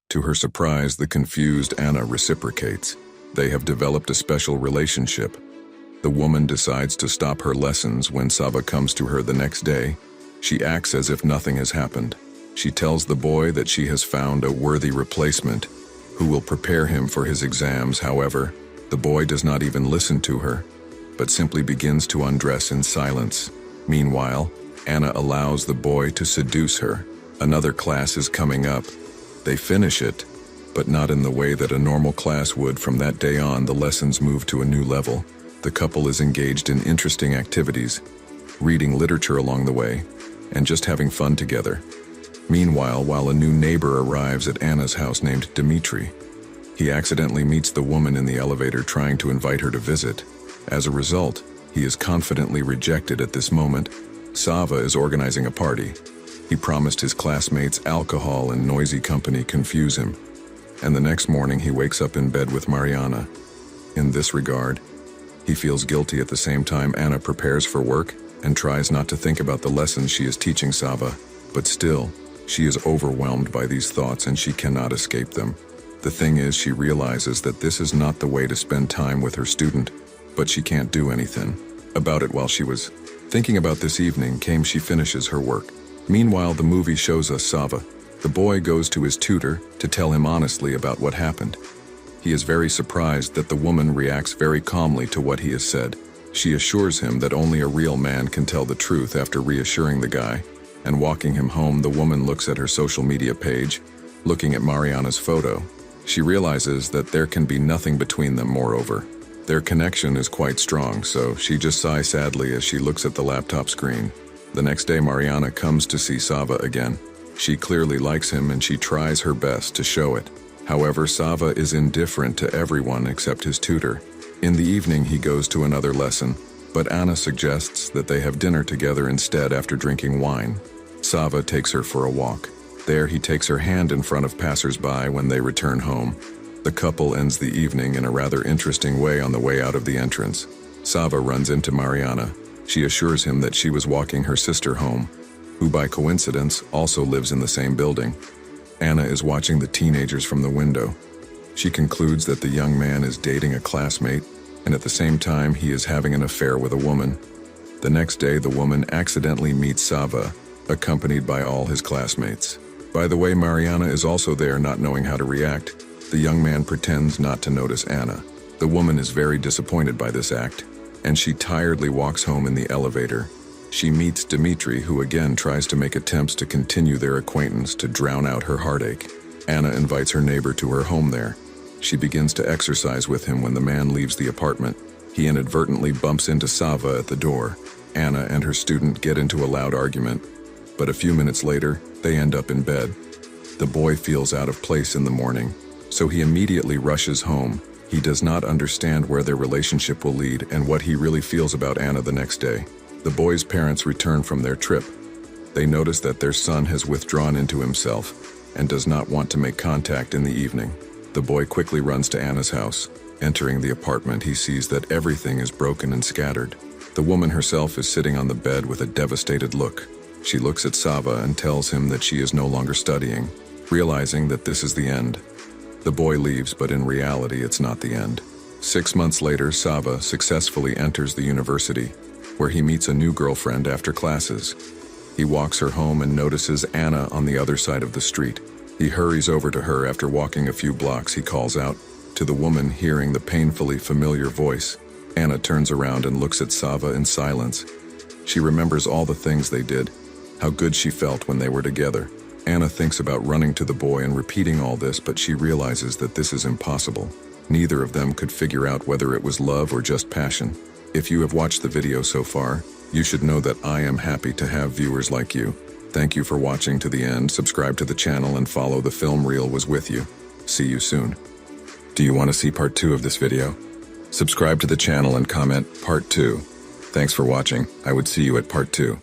To her surprise, the confused Anna reciprocates. They have developed a special relationship. The woman decides to stop her lessons when Sava comes to her the next day. She acts as if nothing has happened. She tells the boy that she has found a worthy replacement who will prepare him for his exams. However, the boy does not even listen to her, but simply begins to undress in silence. Meanwhile, Anna allows the boy to seduce her. Another class is coming up. They finish it, but not in the way that a normal class would. From that day on, the lessons move to a new level. The couple is engaged in interesting activities, reading literature along the way, and just having fun together. Meanwhile, while a new neighbor arrives at Anna's house named Dmitri, he accidentally meets the woman in the elevator trying to invite her to visit. As a result, he is confidently rejected at this moment. Sava is organizing a party. He promised his classmates alcohol and noisy company confuse him. And the next morning he wakes up in bed with Mariana. In this regard, he feels guilty. At the same time, Anna prepares for work and tries not to think about the lessons she is teaching Sava. But still, she is overwhelmed by these thoughts and she cannot escape them. The thing is, she realizes that this is not the way to spend time with her student, but she can't do anything about it. While she was thinking about this evening came, she finishes her work. Meanwhile, the movie shows us Sava. The boy goes to his tutor to tell him honestly about what happened. He is very surprised that the woman reacts very calmly to what he has said. She assures him that only a real man can tell the truth. After reassuring the guy and walking him home, the woman looks at her social media page. Looking at Mariana's photo, she realizes that there can be nothing between them. Moreover, their connection is quite strong, so she just sighs sadly as she looks at the laptop screen. The next day, Mariana comes to see Sava again. She clearly likes him and she tries her best to show it. However, Sava is indifferent to everyone except his tutor. In the evening, he goes to another lesson, but Anna suggests that they have dinner together instead after drinking wine. Sava takes her for a walk. There, he takes her hand in front of passers-by. When they return home, the couple ends the evening in a rather interesting way. On the way out of the entrance, Sava runs into Mariana. She assures him that she was walking her sister home, who by coincidence also lives in the same building. Anna is watching the teenagers from the window. She concludes that the young man is dating a classmate, and at the same time he is having an affair with a woman. The next day, the woman accidentally meets Sava, accompanied by all his classmates. By the way, Mariana is also there, not knowing how to react. The young man pretends not to notice Anna. The woman is very disappointed by this act, and she tiredly walks home in the elevator. She meets Dmitri, who again tries to make attempts to continue their acquaintance to drown out her heartache. Anna invites her neighbor to her home there. She begins to exercise with him. When the man leaves the apartment, he inadvertently bumps into Sava at the door. Anna and her student get into a loud argument, but a few minutes later, they end up in bed. The boy feels out of place in the morning, so he immediately rushes home. He does not understand where their relationship will lead and what he really feels about Anna. The next day, the boy's parents return from their trip. They notice that their son has withdrawn into himself and does not want to make contact in the evening. The boy quickly runs to Anna's house. Entering the apartment, he sees that everything is broken and scattered. The woman herself is sitting on the bed with a devastated look. She looks at Sava and tells him that she is no longer studying, realizing that this is the end. The boy leaves, but in reality, it's not the end. 6 months later, Sava successfully enters the university, where he meets a new girlfriend after classes. He walks her home and notices Anna on the other side of the street. He hurries over to her. After walking a few blocks, he calls out to the woman, hearing the painfully familiar voice. Anna turns around and looks at Sava in silence. She remembers all the things they did, how good she felt when they were together. Anna thinks about running to the boy and repeating all this, but she realizes that this is impossible. Neither of them could figure out whether it was love or just passion. If you have watched the video so far, you should know that I am happy to have viewers like you. Thank you for watching to the end. Subscribe to the channel and follow the film reel was with you. See you soon. Do you want to see part 2 of this video? Subscribe to the channel and comment part 2. Thanks for watching. I would see you at part 2.